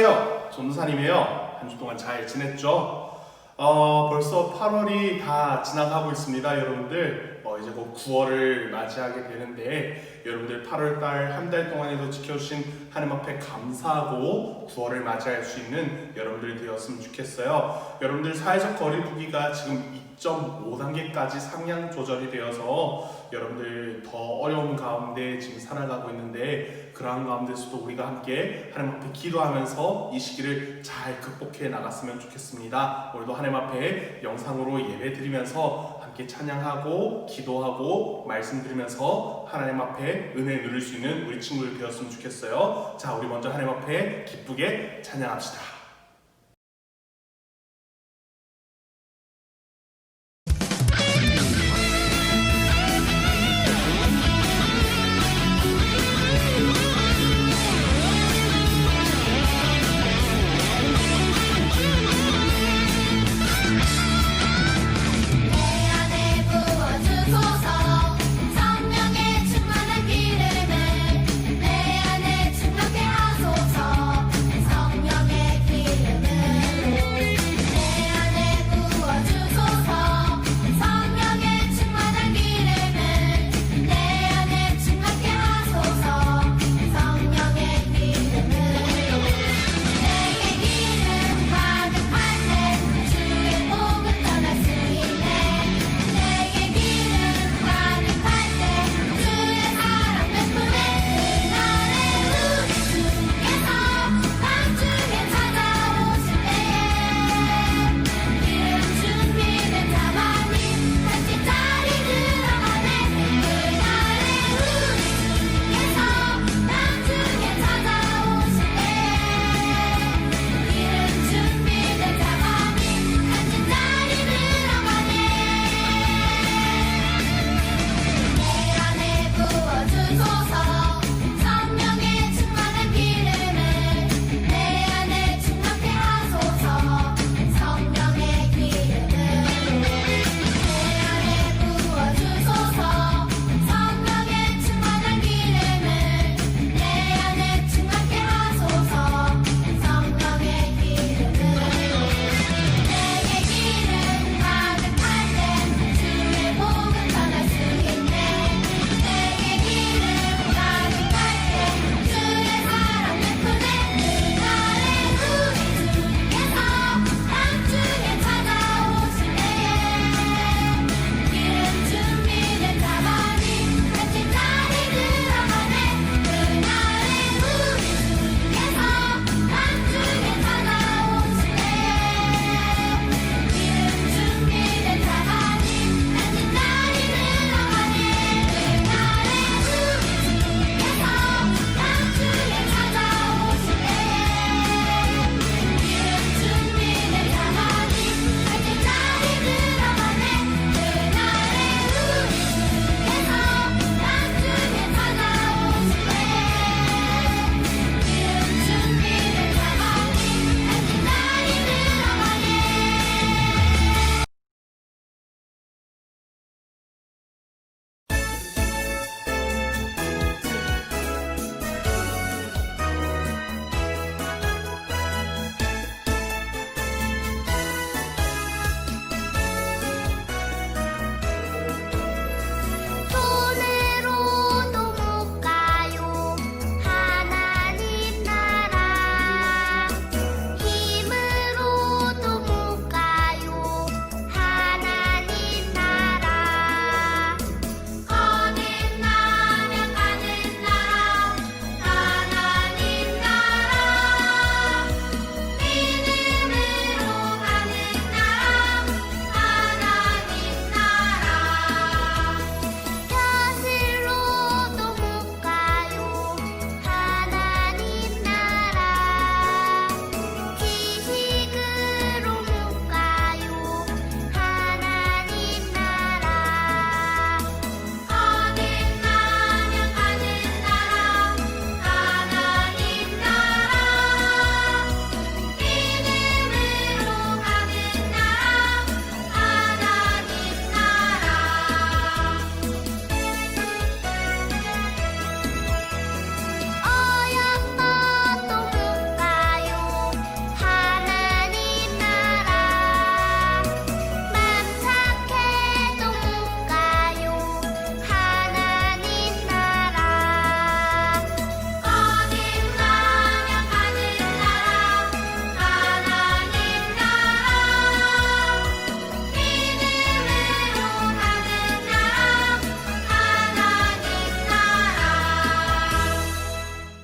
안녕하세요. 전도사님이에요. 한 주 동안 잘 지냈죠? 벌써 8월이 다 지나가고 있습니다. 여러분들 이제 곧 9월을 맞이하게 되는데 여러분들 8월달 한 달 동안에도 지켜주신 하나님 앞에 감사하고 9월을 맞이할 수 있는 여러분들이 되었으면 좋겠어요. 여러분들 사회적 거리두기가 지금 2.5단계까지 상향 조절이 되어서 여러분들 더 어려운 가운데 지금 살아가고 있는데 그러한 가운데서도 우리가 함께 하나님 앞에 기도하면서 이 시기를 잘 극복해 나갔으면 좋겠습니다. 오늘도 하나님 앞에 영상으로 예배 드리면서 함께 찬양하고 기도하고 말씀 드리면서 하나님 앞에 은혜 누릴 수 있는 우리 친구들 되었으면 좋겠어요. 자, 우리 먼저 하나님 앞에 기쁘게 찬양합시다. 내 안에 충만케 하소서 성령의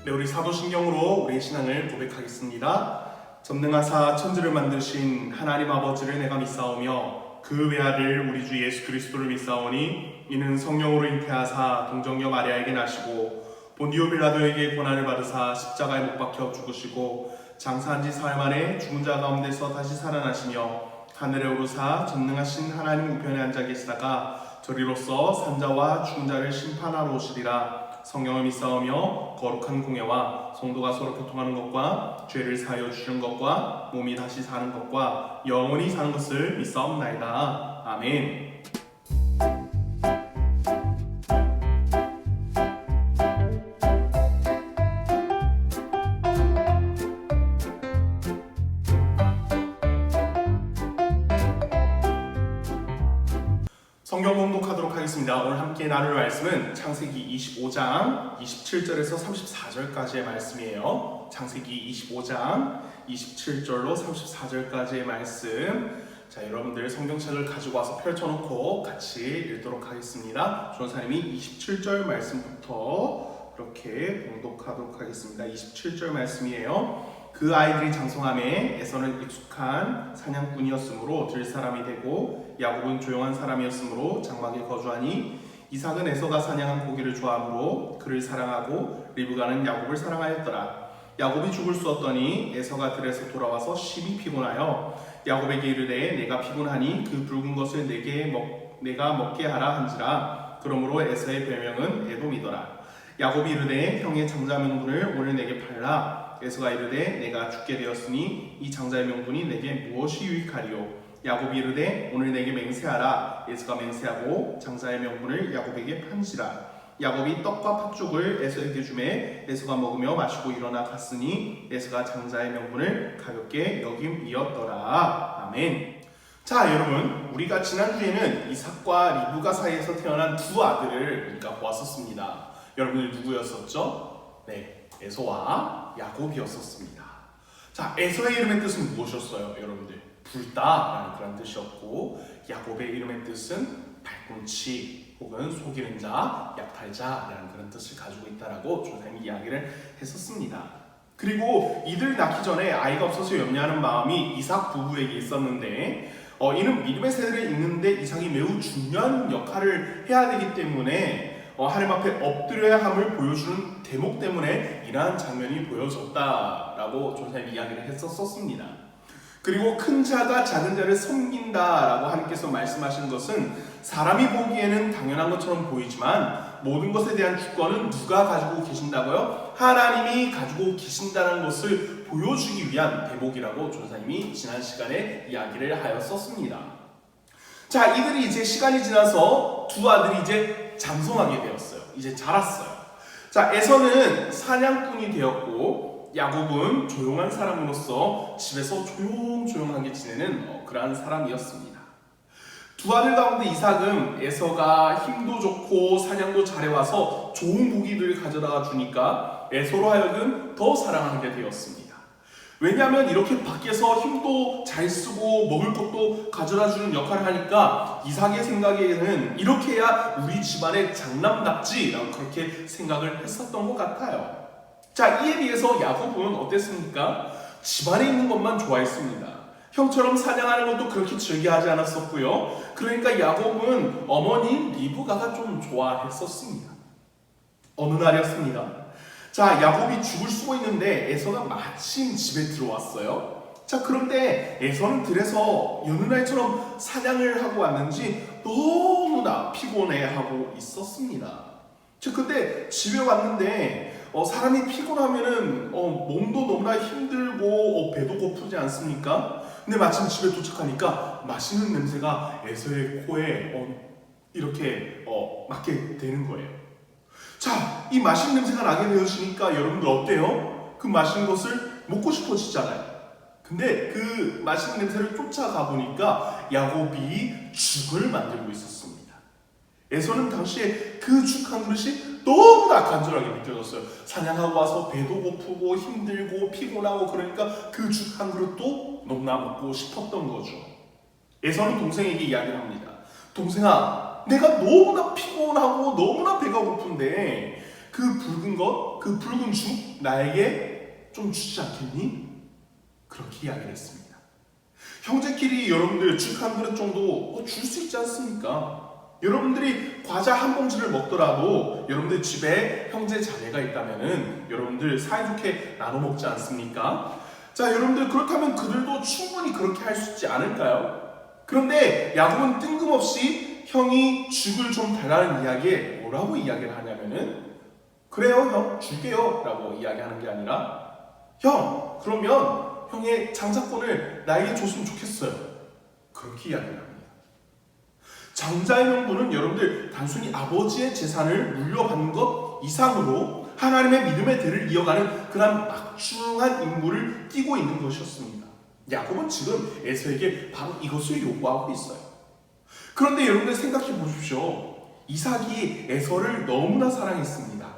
네, 우리 사도신경으로 우리의 신앙을 고백하겠습니다. 전능하사 천지를 만드신 하나님 아버지를 내가 믿사오며 그 외아들 우리 주 예수 그리스도를 믿사오니 이는 성령으로 잉태하사 동정녀 마리아에게 나시고 본디오 빌라도에게 고난을 받으사 십자가에 못 박혀 죽으시고 장사한 지 사흘 만에 죽은 자 가운데서 다시 살아나시며 하늘에 오르사 전능하신 하나님 우편에 앉아 계시다가 저리로서 산자와 죽은 자를 심판하러 오시리라. 성령을 믿사오며 거룩한 공예와 성도가 서로 교통하는 것과 죄를 사하여 주시는 것과 몸이 다시 사는 것과 영원히 사는 것을 믿사옵나이다. 아멘. 성경 공독하도록 하겠습니다. 오늘 함께 나눌 말씀은 창세기 25장 27절에서 34절까지의 말씀이에요. 창세기 25장 27절로 34절까지의 말씀. 자, 여러분들 성경책을 가지고 와서 펼쳐놓고 같이 읽도록 하겠습니다. 조원사님이 27절 말씀부터 이렇게 공독하도록 하겠습니다. 27절 말씀이에요. 그 아이들이 장성함에 에서는 익숙한 사냥꾼이었으므로 들 사람이 되고 야곱은 조용한 사람이었으므로 장막에 거주하니 이삭은 에서가 사냥한 고기를 좋아하므로 그를 사랑하고 리브가는 야곱을 사랑하였더라. 야곱이 죽을 수 없더니 에서가 들에서 돌아와서 심히 피곤하여 야곱에게 이르되 내가 피곤하니 그 붉은 것을 내가 먹게 하라 한지라. 그러므로 에서의 별명은 에돔이더라. 야곱이 이르되 형의 장자 명분을 오늘 내게 팔라. 에서가 이르되 내가 죽게 되었으니 이 장자의 명분이 내게 무엇이 유익하리요. 야곱이 이르되 오늘 내게 맹세하라. 에서가 맹세하고 장자의 명분을 야곱에게 판지라. 야곱이 떡과 팥죽을 에서에게 주매 에서가 먹으며 마시고 일어나 갔으니 에서가 장자의 명분을 가볍게 여김이었더라. 아멘. 자, 여러분, 우리가 지난주에는 이삭과 리브가 사이에서 태어난 두 아들을 우리가 보았었습니다. 여러분들 누구였었죠? 네, 에서와 야곱이었었습니다. 자, 에서의 이름의 뜻은 무엇이었어요, 여러분들? 붉다라는 그런 뜻이었고, 야곱의 이름의 뜻은 발꿈치 혹은 속이는 자, 약탈자라는 그런 뜻을 가지고 있다라고 조사님이 이야기를 했었습니다. 그리고 이들 낳기 전에 아이가 없어서 염려하는 마음이 이삭 부부에게 있었는데, 이는 믿음의 세대를 잇는데 이삭이 매우 중요한 역할을 해야 되기 때문에 하나님 앞에 엎드려야 함을 보여주는 대목 때문에 이러한 장면이 보여졌다라고 조사님이 이야기를 했었습니다. 그리고 큰 자가 작은 자를 섬긴다라고 하나님께서 말씀하신 것은 사람이 보기에는 당연한 것처럼 보이지만 모든 것에 대한 주권은 누가 가지고 계신다고요? 하나님이 가지고 계신다는 것을 보여주기 위한 대목이라고 조사님이 지난 시간에 이야기를 하였었습니다. 자, 이들이 이제 시간이 지나서 두 아들이 이제 장성하게 되었어요. 이제 자랐어요. 자, 에서는 사냥꾼이 되었고 야곱은 조용한 사람으로서 집에서 조용조용하게 지내는 그러한 사람이었습니다. 두 아들 가운데 이삭은 에서가 힘도 좋고 사냥도 잘해와서 좋은 고기들을 가져다가 주니까 에서로 하여금 더 사랑하게 되었습니다. 왜냐하면 이렇게 밖에서 힘도 잘 쓰고 먹을 것도 가져다주는 역할을 하니까 이삭의 생각에는 이렇게 해야 우리 집안의 장남답지 라고 그렇게 생각을 했었던 것 같아요. 자, 이에 비해서 야곱은 어땠습니까? 집안에 있는 것만 좋아했습니다. 형처럼 사냥하는 것도 그렇게 즐겨하지 않았었고요. 그러니까 야곱은 어머니 리브가가 좀 좋아했었습니다. 어느 날이었습니다. 자, 야곱이 죽을 쓰고 있는데 에서가 마침 집에 들어왔어요. 자, 그런데 에서는 들에서 여느 날처럼 사냥을 하고 왔는지 너무나 피곤해하고 있었습니다. 자, 근데 집에 왔는데 사람이 피곤하면은 몸도 너무나 힘들고 배도 고프지 않습니까? 근데 마침 집에 도착하니까 맛있는 냄새가 에서의 코에 이렇게 맡게 되는 거예요. 자, 이 맛있는 냄새가 나게 되었으니까 여러분들 어때요? 그 맛있는 것을 먹고 싶어지잖아요. 근데 그 맛있는 냄새를 쫓아가 보니까 야곱이 죽을 만들고 있었습니다. 에서는 당시에 그 죽 한 그릇이 너무나 간절하게 느껴졌어요. 사냥하고 와서 배도 고프고 힘들고 피곤하고 그러니까 그 죽 한 그릇도 너무나 먹고 싶었던 거죠. 에서는 동생에게 이야기를 합니다. 동생아, 내가 너무나 피곤하고 너무나 배가 고픈데 그 붉은 것, 그 붉은 죽 나에게 좀 주지 않겠니? 그렇게 이야기를 했습니다. 형제끼리 여러분들 죽 한 그릇 정도 줄 수 있지 않습니까? 여러분들이 과자 한 봉지를 먹더라도 여러분들 집에 형제 자매가 있다면은 여러분들 사이좋게 나눠 먹지 않습니까? 자, 여러분들 그렇다면 그들도 충분히 그렇게 할 수 있지 않을까요? 그런데 야곱은 뜬금없이 형이 죽을 좀 달라는 이야기에 뭐라고 이야기를 하냐면은 그래요 형 줄게요 라고 이야기하는 게 아니라 형 그러면 형의 장자권을 나에게 줬으면 좋겠어요. 그렇게 이야기를 합니다. 장자의 명분은 여러분들 단순히 아버지의 재산을 물려받는 것 이상으로 하나님의 믿음의 대를 이어가는 그런 막중한 임무를 띠고 있는 것이었습니다. 야곱은 지금 에서에게 바로 이것을 요구하고 있어요. 그런데 여러분들 생각해 보십시오. 이삭이 에서를 너무나 사랑했습니다.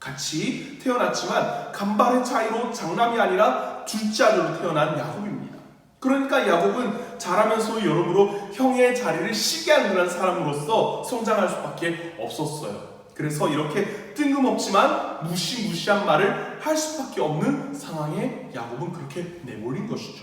같이 태어났지만 간발의 차이로 장남이 아니라 둘째 아들로 태어난 야곱입니다. 그러니까 야곱은 자라면서 여러모로 형의 자리를 쉬게 하는 그런 사람으로서 성장할 수밖에 없었어요. 그래서 이렇게 뜬금없지만 무시무시한 말을 할 수밖에 없는 상황에 야곱은 그렇게 내몰린 것이죠.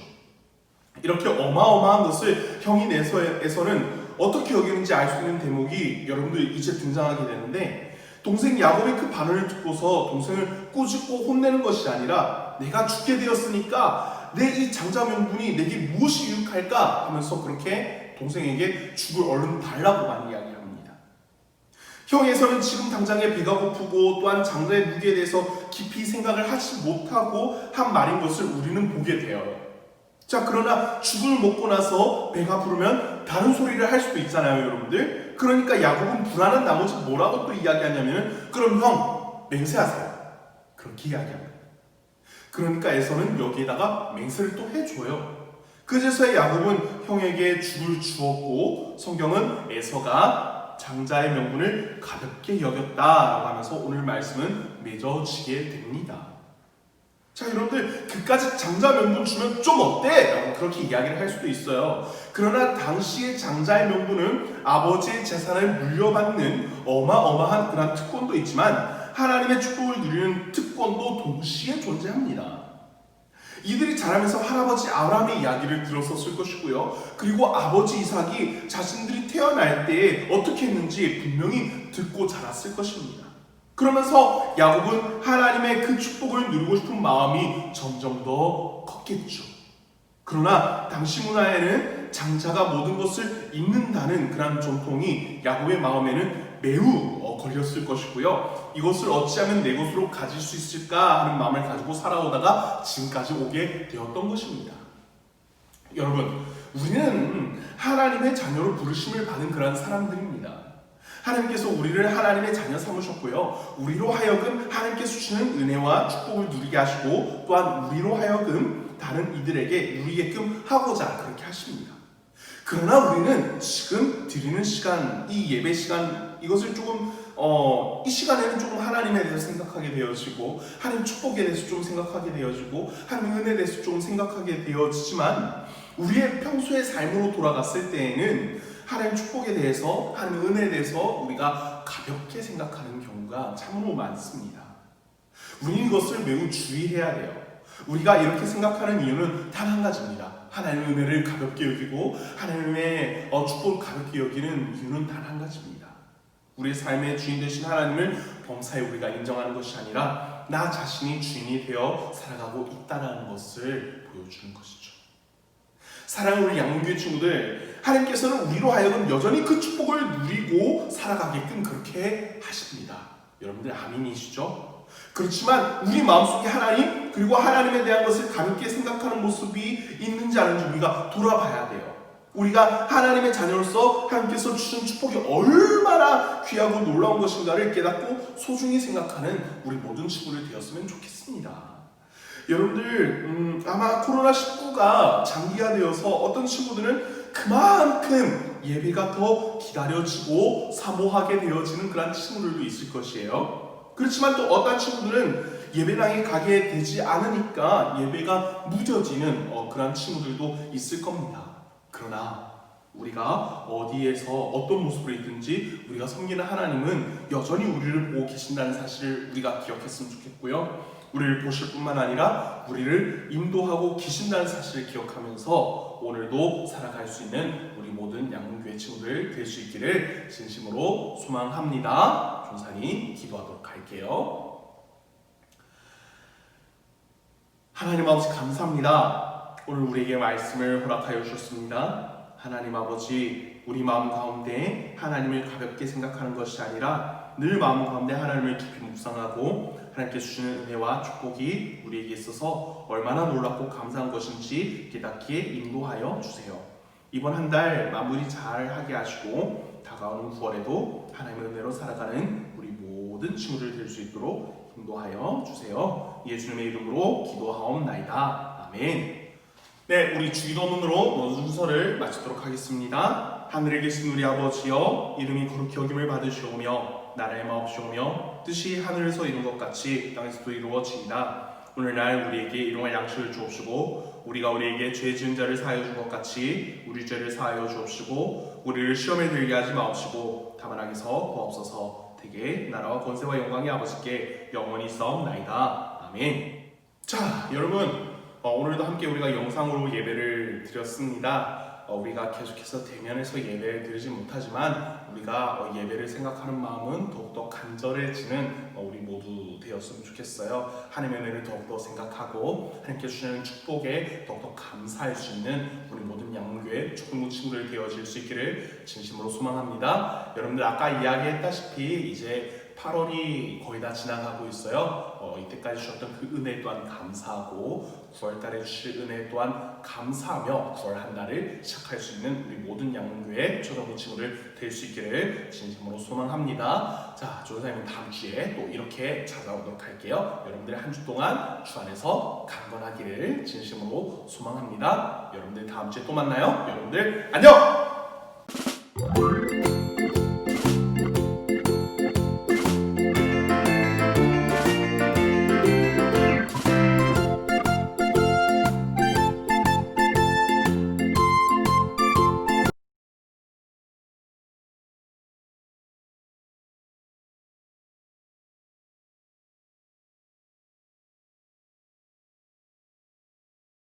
이렇게 어마어마한 것을 형이 에서는 어떻게 여기는지 알 수 있는 대목이 여러분들 이제 등장하게 되는데, 동생 야곱의 그 반응을 듣고서 동생을 꾸짖고 혼내는 것이 아니라 내가 죽게 되었으니까 내 이 장자 명분이 내게 무엇이 유익할까 하면서 그렇게 동생에게 죽을 얼른 달라고만 이야기합니다. 형에서는 지금 당장에 배가 고프고 또한 장자의 무게에 대해서 깊이 생각을 하지 못하고 한 말인 것을 우리는 보게 되어요. 자, 그러나 죽을 먹고 나서 배가 부르면 다른 소리를 할 수도 있잖아요, 여러분들. 그러니까 야곱은 불안한 나머지 뭐라고 또 이야기하냐면은 그럼 형 맹세하세요. 그렇게 이야기합니다. 그러니까 에서는 여기에다가 맹세를 또 해줘요. 그제서야 야곱은 형에게 죽을 주었고 성경은 에서가 장자의 명분을 가볍게 여겼다라고 하면서 오늘 말씀은 맺어지게 됩니다. 자, 여러분들 그까짓 장자 명분 주면 좀 어때? 라고 그렇게 이야기를 할 수도 있어요. 그러나 당시의 장자의 명분은 아버지의 재산을 물려받는 어마어마한 그런 특권도 있지만 하나님의 축복을 누리는 특권도 동시에 존재합니다. 이들이 자라면서 할아버지 아브라함의 이야기를 들었었을 것이고요. 그리고 아버지 이삭이 자신들이 태어날 때 어떻게 했는지 분명히 듣고 자랐을 것입니다. 그러면서 야곱은 하나님의 그 축복을 누리고 싶은 마음이 점점 더 컸겠죠. 그러나 당시 문화에는 장자가 모든 것을 잇는다는 그런 전통이 야곱의 마음에는 매우 걸렸을 것이고요. 이것을 어찌하면 내 것으로 가질 수 있을까 하는 마음을 가지고 살아오다가 지금까지 오게 되었던 것입니다. 여러분, 우리는 하나님의 자녀로 부르심을 받은 그런 사람들입니다. 하나님께서 우리를 하나님의 자녀 삼으셨고요. 우리로 하여금 하나님께서 주시는 은혜와 축복을 누리게 하시고 또한 우리로 하여금 다른 이들에게 누리게끔 하고자 그렇게 하십니다. 그러나 우리는 지금 드리는 시간, 이 예배 시간, 이것을 조금 이 시간에는 조금 하나님에 대해서 생각하게 되어지고 하나님 축복에 대해서 좀 생각하게 되어지고 하나님 은혜에 대해서 좀 생각하게 되어지지만 우리의 평소의 삶으로 돌아갔을 때에는 하나님 축복에 대해서 하나님 은혜에 대해서 우리가 가볍게 생각하는 경우가 참으로 많습니다. 우리는 이것을 매우 주의해야 돼요. 우리가 이렇게 생각하는 이유는 단 한 가지입니다. 하나님의 은혜를 가볍게 여기고 하나님의 축복을 가볍게 여기는 이유는 단 한 가지입니다. 우리의 삶의 주인 되신 하나님을 범사에 우리가 인정하는 것이 아니라 나 자신이 주인이 되어 살아가고 있다는 것을 보여주는 것이죠. 사랑하는 우리 양문교회 친구들, 하나님께서는 우리로 하여금 여전히 그 축복을 누리고 살아가게끔 그렇게 하십니다. 여러분들 아멘이시죠? 그렇지만 우리 마음속에 하나님 그리고 하나님에 대한 것을 가볍게 생각하는 모습이 있는지 아닌지 우리가 돌아봐야 돼요. 우리가 하나님의 자녀로서 하나님께서 주신 축복이 얼마나 귀하고 놀라운 것인가를 깨닫고 소중히 생각하는 우리 모든 친구들 되었으면 좋겠습니다. 여러분들 아마 코로나19가 장기화되어서 어떤 친구들은 그만큼 예배가 더 기다려지고 사모하게 되어지는 그런 친구들도 있을 것이에요. 그렇지만 또 어떤 친구들은 예배당에 가게 되지 않으니까 예배가 무뎌지는 그런 친구들도 있을 겁니다. 그러나 우리가 어디에서 어떤 모습으로 있든지 우리가 섬기는 하나님은 여전히 우리를 보고 계신다는 사실을 우리가 기억했으면 좋겠고요. 우리를 보실 뿐만 아니라 우리를 인도하고 계신다는 사실을 기억하면서 오늘도 살아갈 수 있는 우리 모든 양문교회 친구들 될 수 있기를 진심으로 소망합니다. 존산히 기도하도록 할게요. 하나님 아버지 감사합니다. 오늘 우리에게 말씀을 허락하여 주셨습니다. 하나님 아버지, 우리 마음 가운데 하나님을 가볍게 생각하는 것이 아니라 늘 마음 가운데 하나님을 깊이 묵상하고 하나님께 주시는 은혜와 축복이 우리에게 있어서 얼마나 놀랍고 감사한 것인지 깨닫기에 인도하여 주세요. 이번 한 달 마무리 잘 하게 하시고 다가오는 9월에도 하나님의 은혜로 살아가는 우리 모든 친구들 될 수 있도록 인도하여 주세요. 예수님의 이름으로 기도하옵나이다. 아멘. 네, 우리 주기도문으로 모든 순서를 마치도록 하겠습니다. 하늘에 계신 우리 아버지여, 이름이 거룩히 여김을 받으시오며 나라의 마옵시오며 뜻이 하늘에서 이룬 것 같이 땅에서도 이루어지이다. 오늘날 우리에게 일용할 양식을 주옵시고 우리가 우리에게 죄 지은 자를 사하여 준 것 같이 우리 죄를 사하여 주옵시고 우리를 시험에 들게 하지 마옵시고 다만 악에서 구하옵소서. 대개 나라와 권세와 영광이 아버지께 영원히 있사옵나이다. 아멘. 자, 여러분, 오늘도 함께 우리가 영상으로 예배를 드렸습니다. 우리가 계속해서 대면에서 예배를 드리지 못하지만 우리가 예배를 생각하는 마음은 더욱더 간절해지는 우리 모두 되었으면 좋겠어요. 하나님의 은혜를 더욱더 생각하고 하나님께 주시는 축복에 더욱더 감사할 수 있는 우리 모든 양문교회 축복무 친구들 되어질 수 있기를 진심으로 소망합니다. 여러분들 아까 이야기했다시피 이제 8월이 거의 다 지나가고 있어요. 이때까지 주셨던 그 은혜 또한 감사하고 9월달에 주실 은혜 또한 감사하며 9월 한 달을 시작할 수 있는 우리 모든 양문교회 초등부 친구들 될 수 있기를 진심으로 소망합니다. 자, 조사님은 다음 주에 또 이렇게 찾아오도록 할게요. 여러분들 한 주 동안 주 안에서 강건하기를 진심으로 소망합니다. 여러분들 다음 주에 또 만나요. 여러분들 안녕!